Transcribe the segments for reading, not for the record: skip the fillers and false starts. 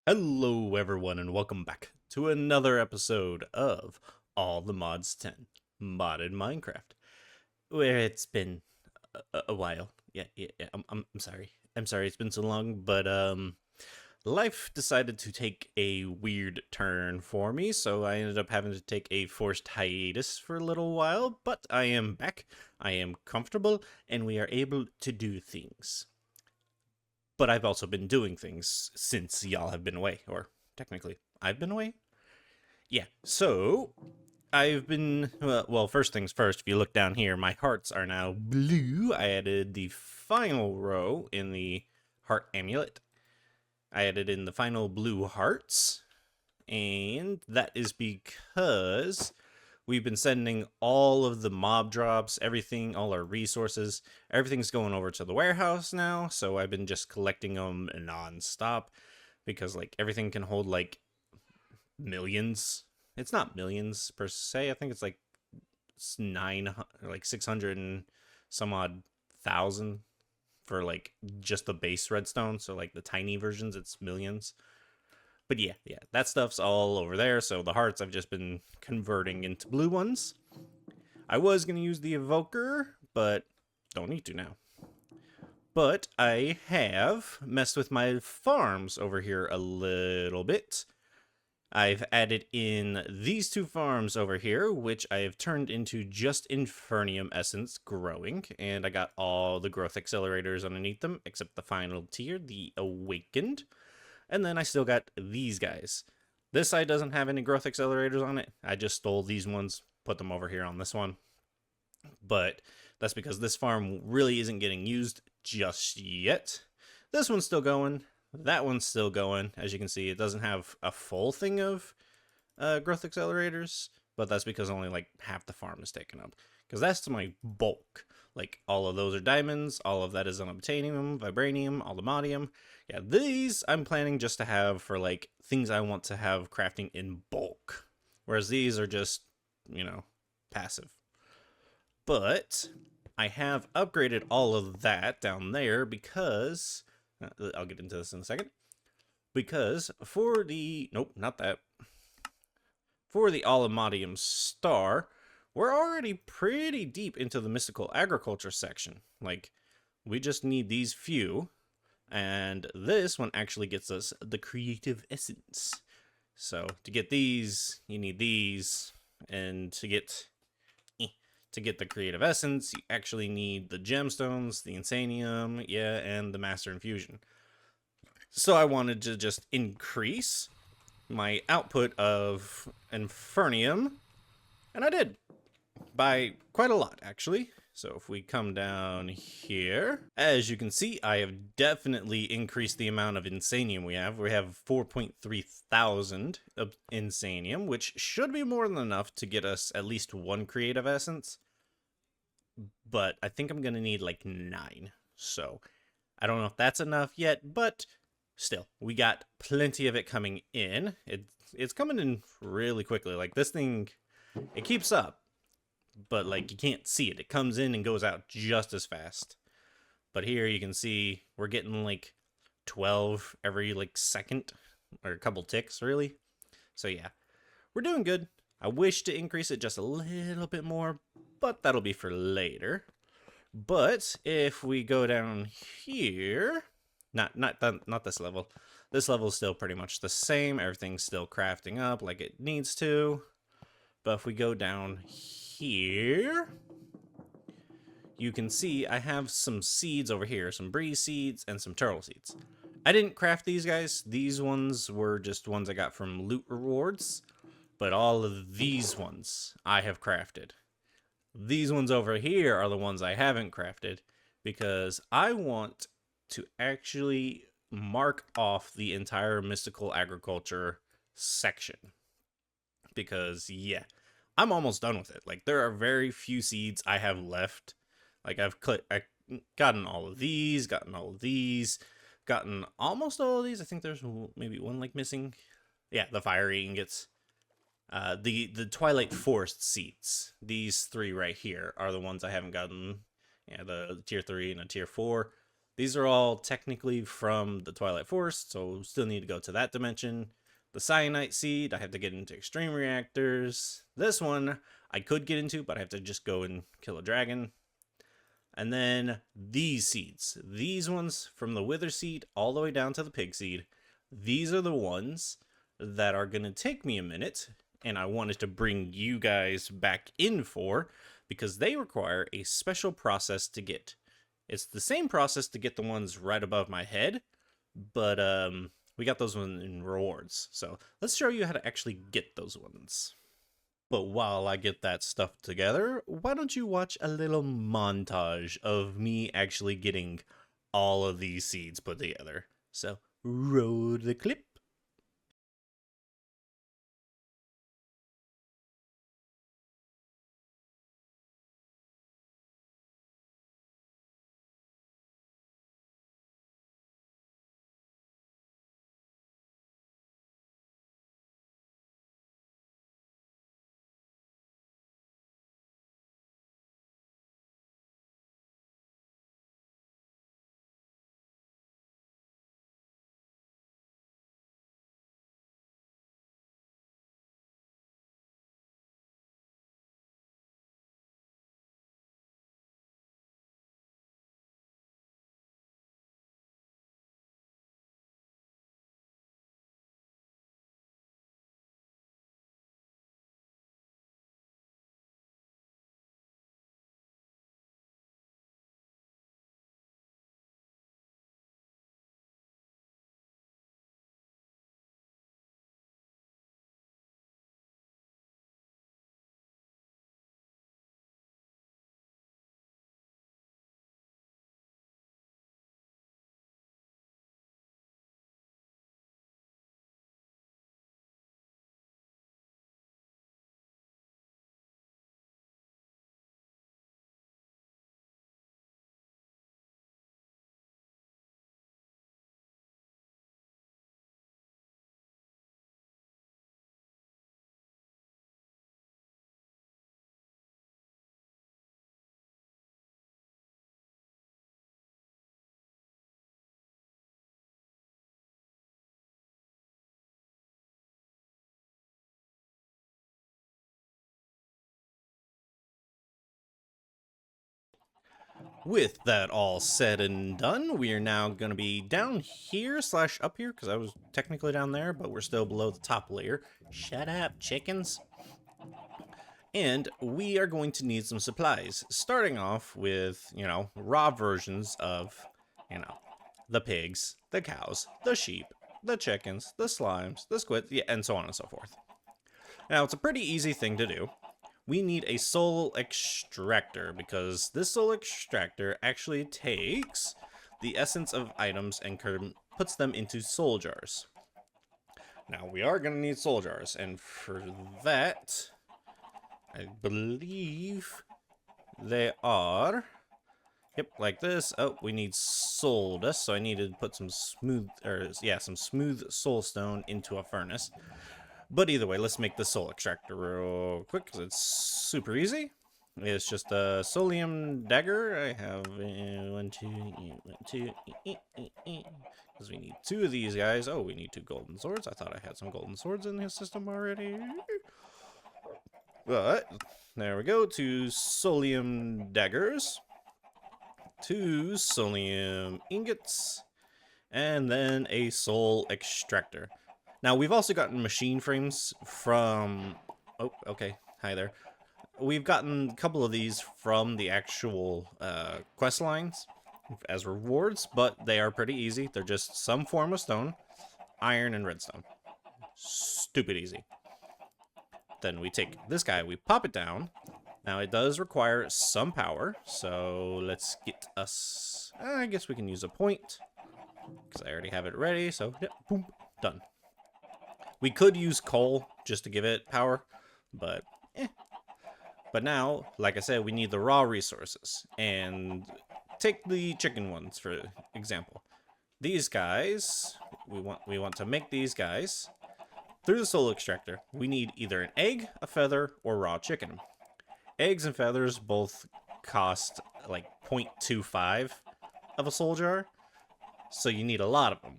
Hello, everyone, and welcome back to another episode of All the Mods 10 Modded Minecraft, where it's been a while. Yeah. I'm sorry. I'm sorry it's been so long, but life decided to take a weird turn for me, so I ended up having to take a forced hiatus for a little while. But I am back. I am comfortable, and we are able to do things. But I've also been doing things since y'all have been away, or technically, I've been away. Yeah, so I've been well. First things first. If you look down here, my hearts are now blue. I added the final row in the heart amulet. I added in the final blue hearts, and that is because we've been sending all of the mob drops, everything, all our resources, everything's going over to the warehouse now. So I've been just collecting them nonstop because like everything can hold like millions. It's not millions per se. I think it's like 600 and some odd thousand for like just the base redstone. So like the tiny versions, it's millions. But yeah, that stuff's all over there. So the hearts I've just been converting into blue ones. I was going to use the evoker, but don't need to now. But I have messed with my farms over here a little bit. I've added in these two farms over here, which I have turned into just Infernium Essence growing, and I got all the growth accelerators underneath them, except the final tier, the Awakened. And then I still got these guys. This side doesn't have any growth accelerators on it. I just stole these ones, put them over here on this one. But that's because this farm really isn't getting used just yet. This one's still going. That one's still going. As you can see, it doesn't have a full thing of growth accelerators, but that's because only like half the farm is taken up. Because that's my bulk. Like all of those are diamonds, all of that is unobtainium, vibranium, allumodium. Yeah, these I'm planning just to have for like things I want to have crafting in bulk. Whereas these are just, passive. But I have upgraded all of that down there because I'll get into this in a second. Because for the nope, not that. For the Allumodium star, we're already pretty deep into the mystical agriculture section. Like, we just need these few, and this one actually gets us the creative essence. So to get these, you need these, and to get the creative essence, you actually need the gemstones, the insanium, yeah, and the master infusion. So I wanted to just increase my output of infernium, and I did by quite a lot actually. So if we come down here, as you can see, I have definitely increased the amount of insanium we have. We have 4.3 thousand of insanium, which should be more than enough to get us at least one creative essence. But I think I'm going to need like 9. So I don't know if that's enough yet, but still, we got plenty of it coming in. It's coming in really quickly. Like this thing, it keeps up, but like you can't see it. It comes in and goes out just as fast. But here you can see we're getting like 12 every like second or a couple ticks really. So yeah, we're doing good. I wish to increase it just a little bit more, but that'll be for later. But if we go down here, not this level. This level is still pretty much the same. Everything's still crafting up like it needs to. But if we go down here, you can see I have some seeds over here, some breeze seeds and some turtle seeds. I didn't craft these guys. These ones were just ones I got from loot rewards, but all of these ones I have crafted. These ones over here are the ones I haven't crafted because I want to actually mark off the entire mystical agriculture section. Because, yeah, I'm almost done with it. Like, there are very few seeds I have left. Like, I've gotten all of these, gotten almost all of these. I think there's maybe one, like, missing. Yeah, the fiery ingots. The Twilight Forest seeds. These 3 right here are the ones I haven't gotten. Yeah, the tier 3 and a tier 4. These are all technically from the Twilight Forest, so still need to go to that dimension. The Cyanite Seed, I have to get into Extreme Reactors. This one, I could get into, but I have to just go and kill a dragon. And then these seeds. These ones from the Wither Seed all the way down to the Pig Seed. These are the ones that are going to take me a minute, and I wanted to bring you guys back in for, because they require a special process to get. It's the same process to get the ones right above my head, but we got those ones in rewards. So let's show you how to actually get those ones. But while I get that stuff together, why don't you watch a little montage of me actually getting all of these seeds put together. So roll the clip. With that all said and done, we are now going to be down here / up here, because I was technically down there, but we're still below the top layer. Shut up, chickens. And we are going to need some supplies, starting off with, raw versions of, the pigs, the cows, the sheep, the chickens, the slimes, the squids, yeah, and so on and so forth. Now, it's a pretty easy thing to do. We need a soul extractor, because this soul extractor actually takes the essence of items and puts them into soul jars. Now, we are going to need soul jars, and for that, I believe they are, yep, like this. Oh, we need soul dust, so I need to put some smooth soul stone into a furnace. But either way, let's make the soul extractor real quick, because it's super easy. It's just a solium dagger. I have one, two, because we need 2 of these guys. Oh, we need 2 golden swords. I thought I had some golden swords in his system already. But, there we go. 2 solium daggers. 2 solium ingots. And then a soul extractor. Now, we've also gotten machine frames from... Oh, okay. Hi there. We've gotten a couple of these from the actual quest lines as rewards, but they are pretty easy. They're just some form of stone, iron, and redstone. Stupid easy. Then we take this guy, we pop it down. Now, it does require some power, so let's get us... I guess we can use a point, because I already have it ready, so yeah, boom, done. We could use coal just to give it power, but But now, like I said, we need the raw resources. And take the chicken ones, for example. These guys, we want to make these guys. Through the soul extractor, we need either an egg, a feather, or raw chicken. Eggs and feathers both cost like 0.25 of a soul jar. So you need a lot of them.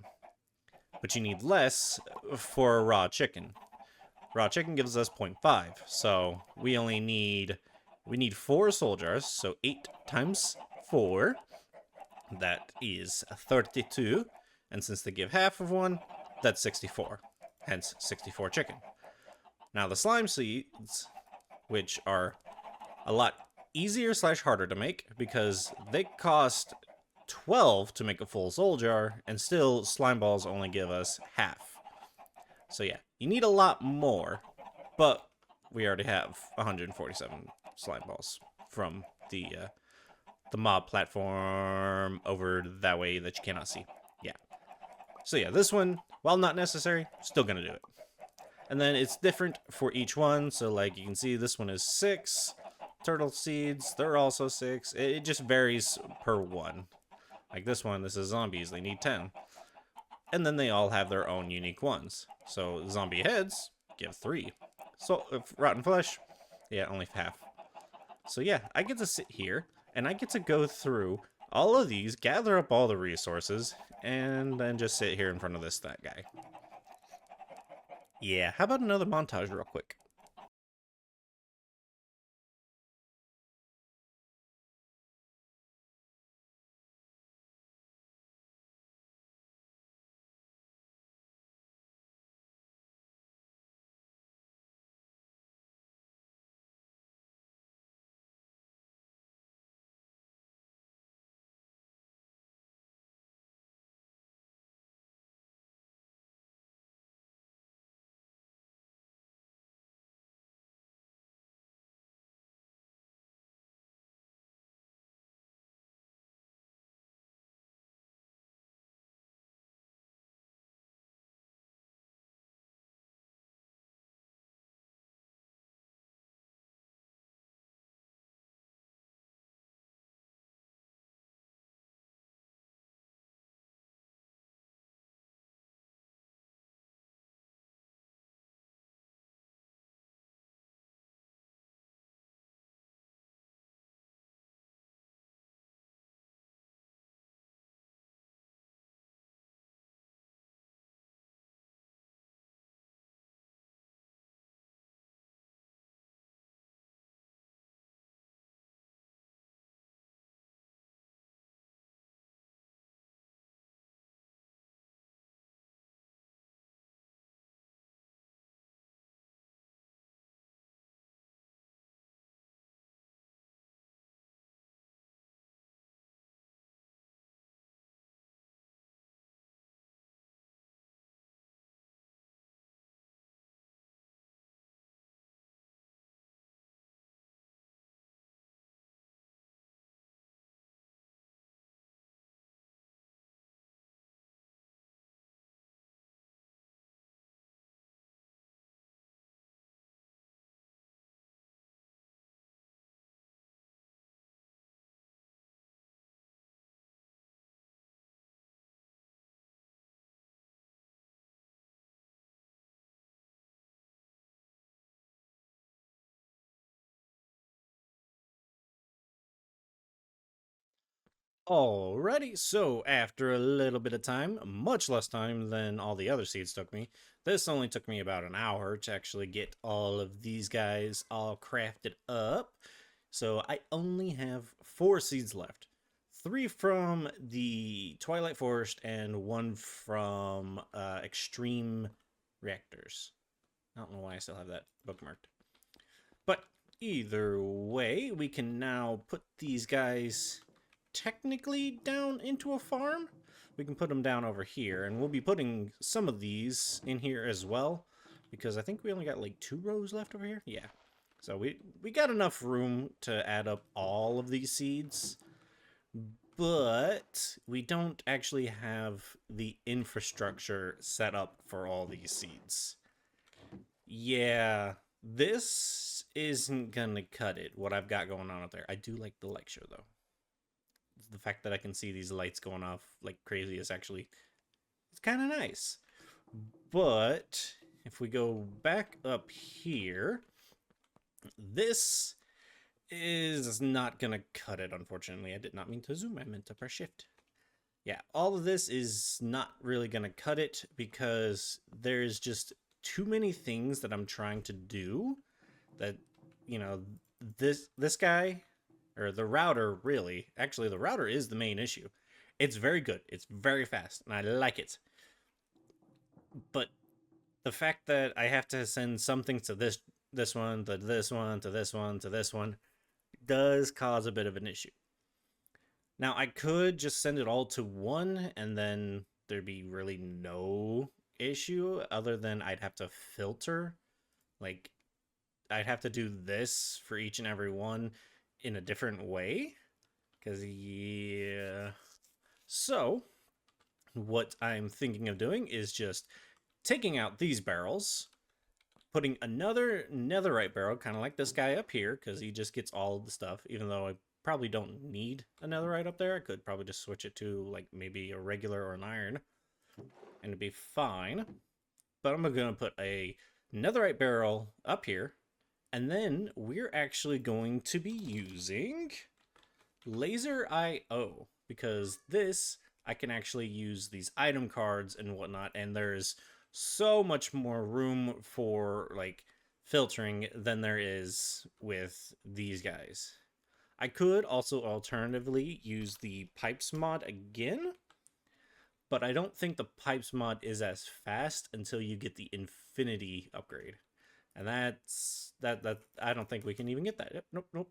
But you need less for a raw chicken. Raw chicken gives us 0.5. So we only need 4 soul jars. So 8 times 4. That is 32. And since they give half of one, that's 64. Hence 64 chicken. Now the slime seeds, which are a lot easier slash harder to make because they cost 12 to make a full soul jar, and still slime balls only give us half. So yeah, you need a lot more, but we already have 147 slime balls from the mob platform over that way that you cannot see. Yeah. So yeah, this one, while not necessary, still gonna do it. And then it's different for each one. So like you can see, this one is 6 turtle seeds. They're also 6. It just varies per one. Like this one, this is zombies. They need 10. And then they all have their own unique ones. So zombie heads give 3. So rotten flesh, yeah, only half. So yeah, I get to sit here and I get to go through all of these, gather up all the resources, and then just sit here in front of that guy. Yeah, how about another montage real quick? Alrighty, so after a little bit of time, much less time than all the other seeds took me, this only took me about an hour to actually get all of these guys all crafted up. So I only have 4 seeds left. 3 from the Twilight Forest and 1 from Extreme Reactors. I don't know why I still have that bookmarked. But either way, we can now put these guys technically down into a farm. We can put them down over here, and we'll be putting some of these in here as well, because I think we only got like 2 rows left over here. Yeah, so we got enough room to add up all of these seeds, but we don't actually have the infrastructure set up for all these seeds. Yeah, this isn't gonna cut it, what I've got going on up there. I do like the lecture, though. The fact that I can see these lights going off like crazy is actually, it's kind of nice. But if we go back up here, this is not gonna cut it, unfortunately. I did not mean to zoom, I meant to press shift. Yeah, all of this is not really going to cut it because there's just too many things that I'm trying to do that, you know, this guy or the router really, actually the router is the main issue. It's very good. It's very fast and I like it. But the fact that I have to send something to this one to this one to this one to this one does cause a bit of an issue. Now I could just send it all to one and then there'd be really no issue other than I'd have to filter. Like I'd have to do this for each and every one in a different way. Cause yeah. So what I'm thinking of doing is just taking out these barrels, putting another netherite barrel, kind of like this guy up here, because he just gets all of the stuff, even though I probably don't need a netherite up there. I could probably just switch it to like maybe a regular or an iron and it'd be fine. But I'm going to put a netherite barrel up here, and then we're actually going to be using Laser IO, because this I can actually use these item cards and whatnot, and there's so much more room for like filtering than there is with these guys. I could also alternatively use the pipes mod again, but I don't think the pipes mod is as fast until you get the infinity upgrade. And that I don't think we can even get that. Yep, nope.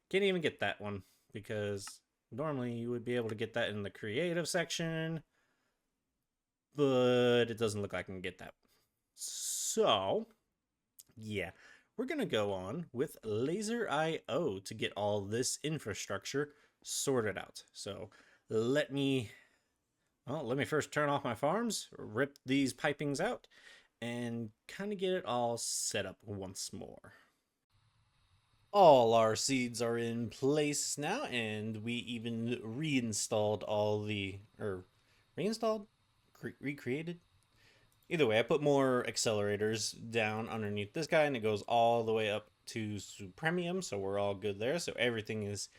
Can't even get that one because normally you would be able to get that in the creative section, but it doesn't look like I can get that. So, yeah, we're going to go on with Laser IO to get all this infrastructure sorted out. So, let me first turn off my farms, rip these pipings out, and kind of get it all set up once more. All our seeds are in place now, and we even reinstalled all the, or reinstalled? Recreated? Either way, I put more accelerators down underneath this guy, and it goes all the way up to Supremium, so we're all good there. So everything is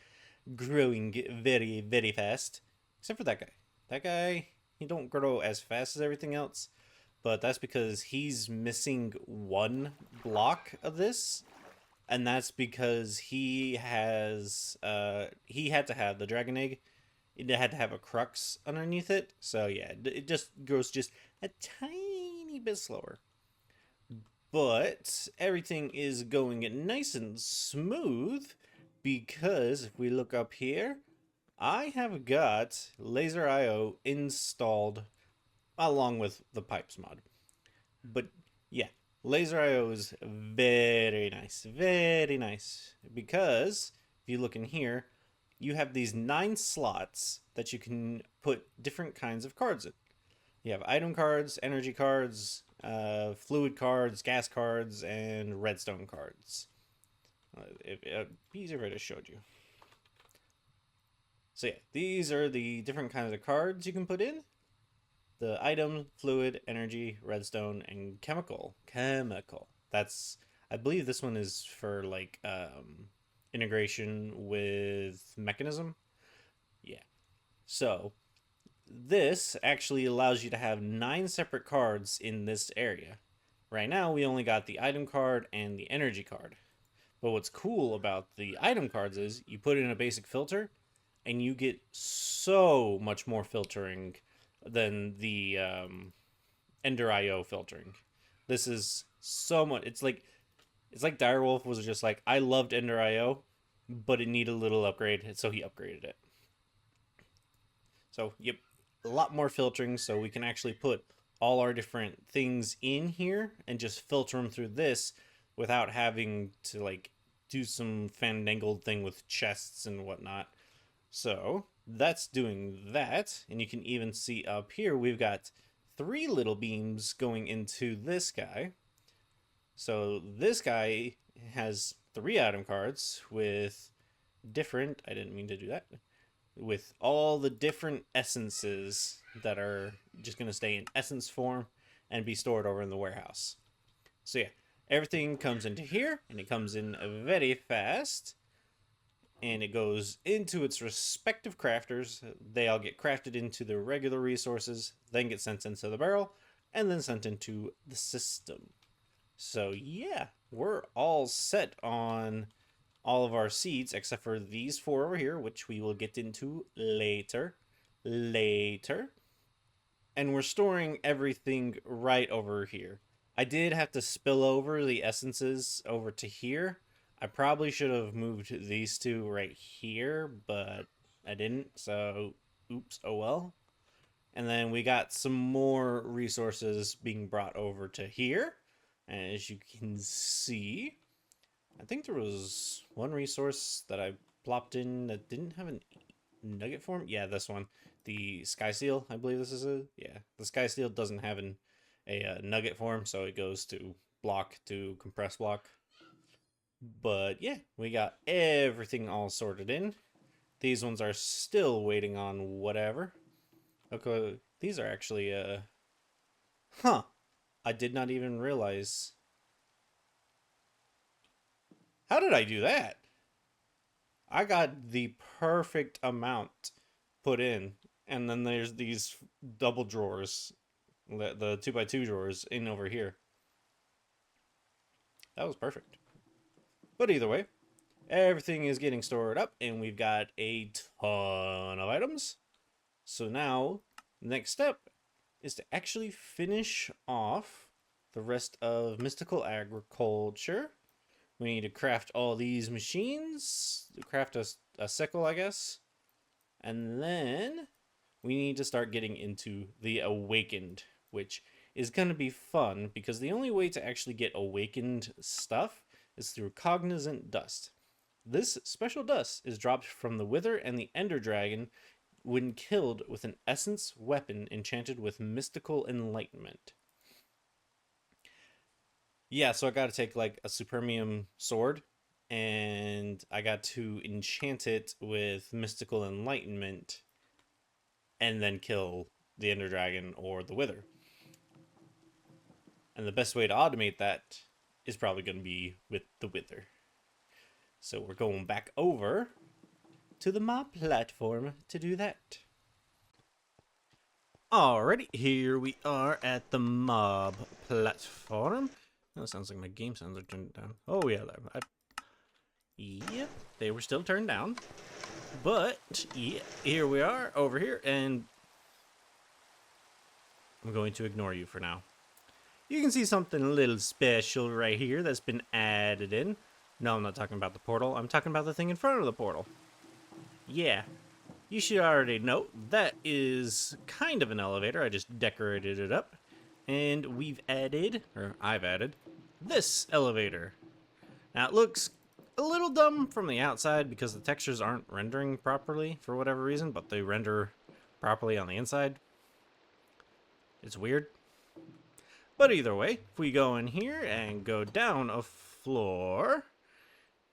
growing very, very fast, except for that guy. That guy, he don't grow as fast as everything else, but that's because he's missing one block of this, and that's because he had to have the dragon egg. It had to have a crux underneath it, so yeah, it just grows just a tiny bit slower. But everything is going nice and smooth because if we look up here, I have got Laser IO installed along with the pipes mod. But yeah, Laser IO is very nice because if you look in here, you have these 9 slots that you can put different kinds of cards in. You have item cards, energy cards, fluid cards, gas cards, and redstone cards. It'd be easier if I just showed you. So yeah, these are the different kinds of cards you can put in. The item, fluid, energy, redstone, and chemical. That's, I believe this one is for like integration with Mekanism. Yeah. So this actually allows you to have 9 separate cards in this area. Right now we only got the item card and the energy card. But what's cool about the item cards is you put in a basic filter and you get so much more filtering than the Ender IO filtering. This is so much. It's like Direwolf was just like, I loved Ender IO, but it needed a little upgrade, so he upgraded it. So yep, a lot more filtering, so we can actually put all our different things in here and just filter them through this without having to like do some fandangled thing with chests and whatnot. So that's doing that, and you can even see up here we've got 3 little beams going into this guy. So this guy has 3 item cards with different, I didn't mean to do that, with all the different essences that are just going to stay in essence form and be stored over in the warehouse. So yeah, everything comes into here, and it comes in very fast. and it goes into its respective crafters. They all get crafted into the regular resources, then get sent into the barrel, and then sent into the system. So yeah, we're all set on all of our seeds except for these four over here, which we will get into later. And we're storing everything right over here. I did have to spill over the essences over to here. I probably should have moved these two right here, but I didn't, so oops, oh well. And then we got some more resources being brought over to here. As you can see, I think there was one resource that I plopped in that didn't have a nugget form. Yeah, this one. The Sky Seal, I believe this is a... Yeah, the Sky Seal doesn't have a nugget form, so it goes to block to compress block. But yeah, we got everything all sorted in. These ones are still waiting on whatever. Okay, these are actually, Huh. I did not even realize. How did I do that? I got the perfect amount put in, and then there's these double drawers, the 2x2 drawers in over here. That was perfect. But either way, everything is getting stored up, and we've got a ton of items. So now, next step is to actually finish off the rest of Mystical Agriculture. We need to craft all these machines, craft a sickle, I guess. And then we need to start getting into the Awakened, which is going to be fun because the only way to actually get Awakened stuff is through Cognizant Dust. This special dust is dropped from the Wither and the Ender Dragon when killed with an essence weapon enchanted with Mystical Enlightenment. Yeah, so I got to take like a Supermium sword, and I got to enchant it with Mystical Enlightenment, and then kill the Ender Dragon or the Wither. And the best way to automate that is probably going to be with the Wither. So we're going back over to the mob platform to do that. Alrighty, here we are at the mob platform. That sounds like my game sounds are turned down. Oh yeah, yep, they were still turned down. But yeah, here we are over here, and I'm going to ignore you for now. You can see something a little special right here that's been added in. No, I'm not talking about the portal. I'm talking about the thing in front of the portal. Yeah, you should already know that is kind of an elevator. I just decorated it up. And we've added, or I've added, this elevator. Now it looks a little dumb from the outside because the textures aren't rendering properly for whatever reason, but they render properly on the inside. It's weird. But either way, if we go in here and go down a floor...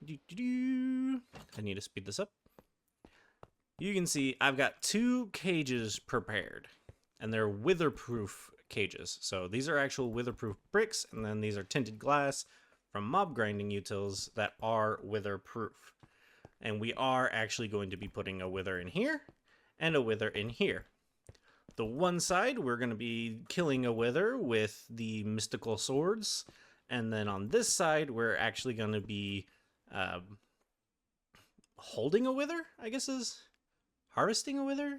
I need to speed this up. You can see I've got 2 cages prepared, and they're witherproof cages. So these are actual witherproof bricks, and then these are tinted glass from mob grinding utils that are witherproof. And we are actually going to be putting a wither in here and a wither in here. The one side, we're going to be killing a wither with the mystical swords. And then on this side, we're actually going to be holding a wither, I guess is harvesting a wither.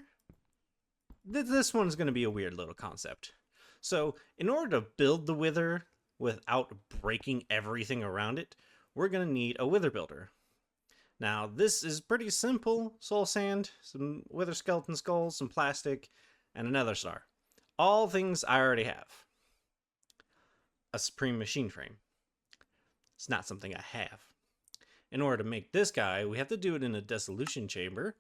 This one's going to be a weird little concept. So in order to build the wither without breaking everything around it, we're going to need a wither builder. Now this is pretty simple. Soul sand, some wither skeleton skulls, some plastic, and another star. All things I already have. A supreme machine frame. It's not something I have. In order to make this guy, we have to do it in a dissolution chamber.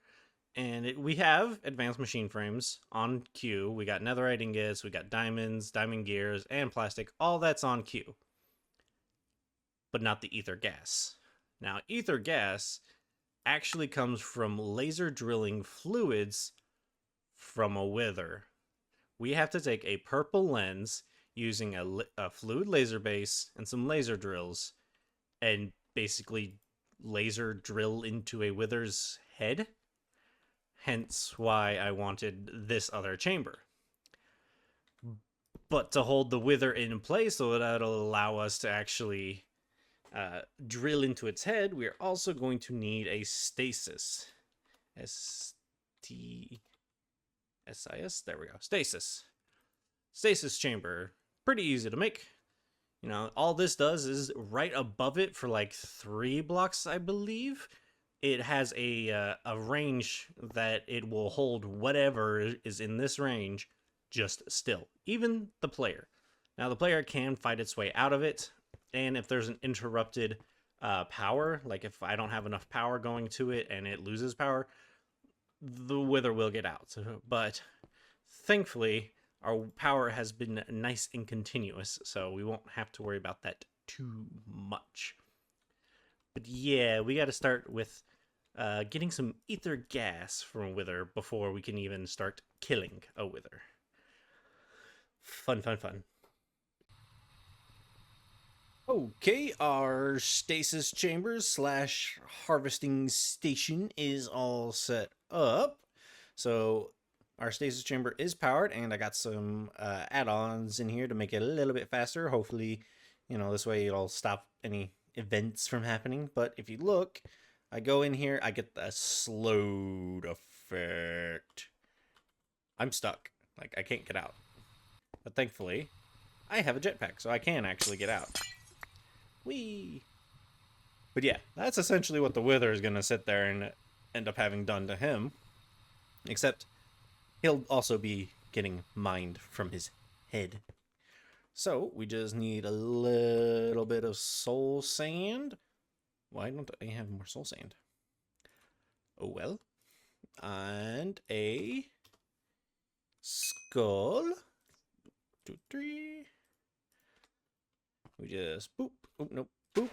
And we have advanced machine frames on queue. We got netherite ingots, we got diamonds, diamond gears, and plastic. All that's on queue. But not the ether gas. Now, ether gas actually comes from laser drilling fluids from a wither. We have to take a purple lens using a fluid laser base and some laser drills and basically laser drill into a wither's head. Hence why I wanted this other chamber. But to hold the wither in place so that'll allow us to actually drill into its head, we're also going to need a stasis. S-T-S-I-S? There we go. Stasis. Stasis chamber. Pretty easy to make. You know, all this does is right above it for like 3 blocks, I believe. It has a range that it will hold whatever is in this range just still, even the player. Now, the player can fight its way out of it, and if there's an interrupted power, like if I don't have enough power going to it and it loses power, the wither will get out. But thankfully, our power has been nice and continuous, so we won't have to worry about that too much. But yeah, we got to start with getting some ether gas from a wither before we can even start killing a wither. Fun, fun, fun. Okay, our stasis chambers slash harvesting station is all set up. So our stasis chamber is powered, and I got some add-ons in here to make it a little bit faster. Hopefully, you know, this way it'll stop any events from happening. But if you look, I go in here, I get the slowed effect. I'm stuck. Like, I can't get out. But thankfully, I have a jetpack, so I can actually get out. Whee! But yeah, that's essentially what the wither is going to sit there and end up having done to him. Except, he'll also be getting mined from his head. So, we just need a little bit of soul sand. Why don't I have more soul sand? Oh well. And a skull. 2, 3. We just boop. Oh, nope. Boop.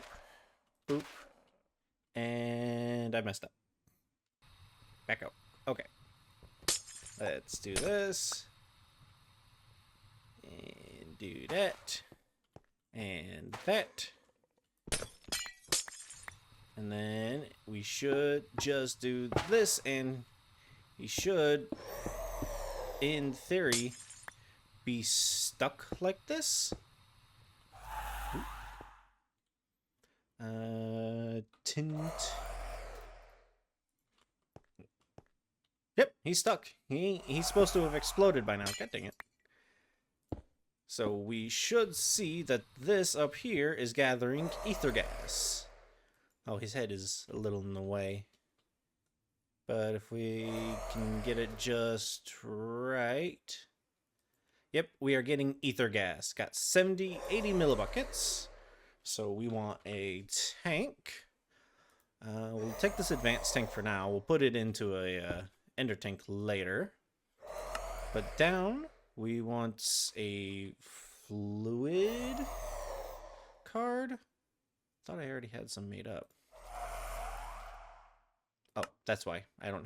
Boop. And I messed up. Back out. Okay. Let's do this. And do that. And that. And then we should just do this, and he should, in theory, be stuck like this. Tint. Yep, he's stuck. He's supposed to have exploded by now. God dang it. So we should see that this up here is gathering ether gas. Oh, his head is a little in the way. But if we can get it just right. Yep, we are getting ether gas. Got 80 millibuckets. So we want a tank. We'll take this advanced tank for now. We'll put it into a ender tank later. But down, we want a fluid card. Thought I already had some made up. Oh, that's why I don't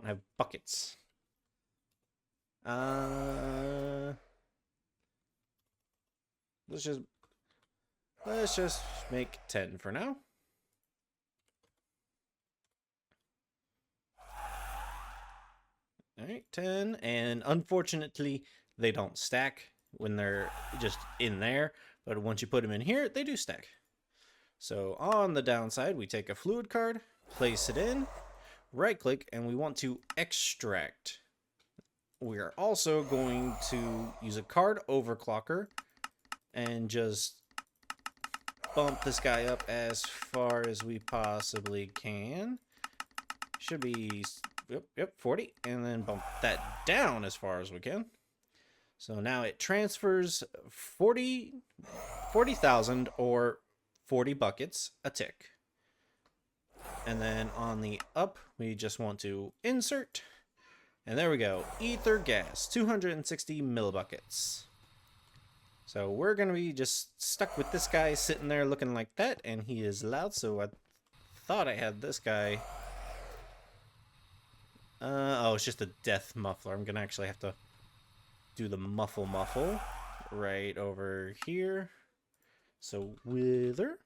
have buckets. Let's just make 10 for now. All right, 10, and unfortunately, they don't stack when they're just in there, but once you put them in here, they do stack. So on the downside, we take a fluid card, place it in, right click, and we want to extract. We are also going to use a card overclocker and just bump this guy up as far as we possibly can. Should be, yep, 40, and then bump that down as far as we can. So now it transfers 40,000 or 40 buckets a tick. And then on the up, we just want to insert. And there we go. Ether gas, 260 millibuckets. So we're going to be just stuck with this guy sitting there looking like that. And he is loud, so I thought I had this guy. Oh, it's just a death muffler. I'm going to actually have to do the muffle right over here. So wither.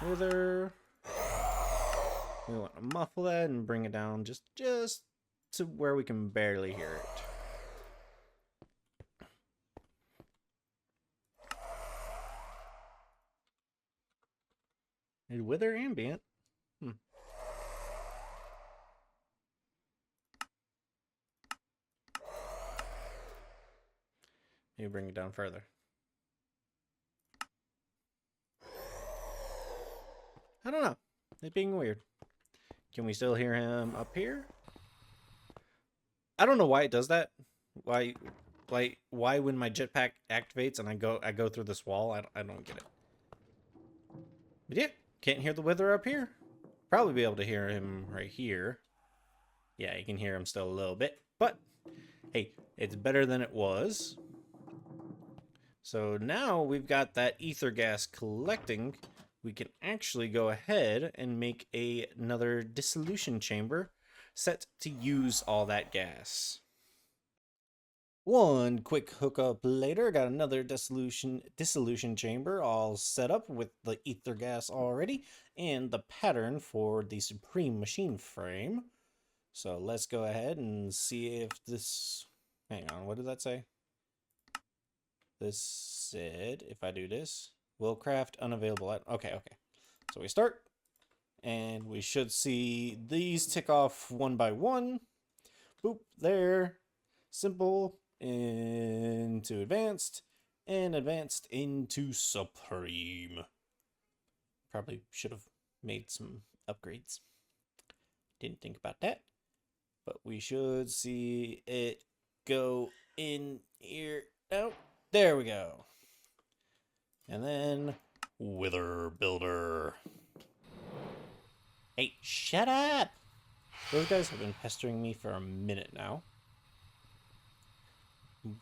Wither. We want to muffle that and bring it down just to where we can barely hear it. Is Wither ambient? Maybe bring it down further. I don't know. It's being weird. Can we still hear him up here? I don't know why it does that. Why when my jetpack activates and I go through this wall? I don't get it. But yeah, can't hear the Wither up here. Probably be able to hear him right here. Yeah, you can hear him still a little bit, but hey, it's better than it was. So now we've got that ether gas collecting. We can actually go ahead and make another dissolution chamber set to use all that gas. One quick hookup later, got another dissolution chamber all set up with the ether gas already and the pattern for the Supreme machine frame. So let's go ahead and see if this... Hang on, what did that say? This said, if I do this, will craft unavailable at... Okay. So we start, and we should see these tick off one by one. Boop, there. Simple into advanced, and advanced into Supreme. Probably should have made some upgrades. Didn't think about that. But we should see it go in here. Oh, there we go. And then Wither Builder. Hey, shut up! Those guys have been pestering me for a minute now.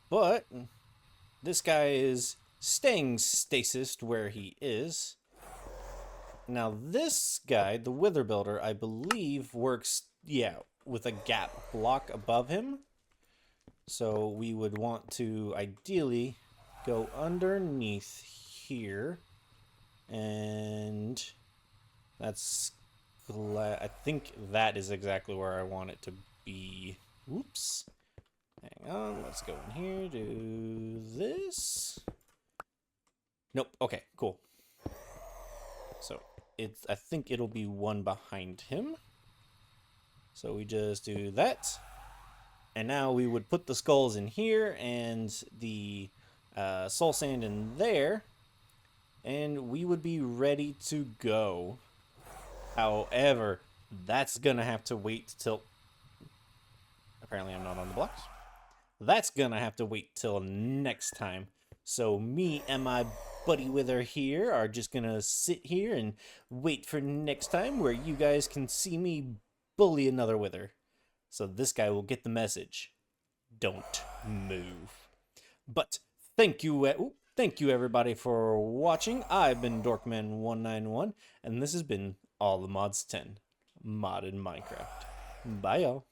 But this guy is staying stasised where he is. Now this guy, the Wither Builder, I believe works, yeah, with a gap block above him. So we would want to ideally go underneath here. And that's... I think that is exactly where I want it to be. Whoops. Hang on, let's go in here, do this. Nope, okay, cool. So I think it'll be one behind him. So we just do that. And now we would put the skulls in here and the soul sand in there. And we would be ready to go. However, that's gonna have to wait till... Apparently I'm not on the blocks. That's gonna have to wait till next time. So me and my buddy Wither here are just gonna sit here and wait for next time where you guys can see me bully another Wither. So this guy will get the message. Don't move. But thank you everybody for watching. I've been Dorkman191, and this has been All the Mods 10 Modded Minecraft. Bye y'all.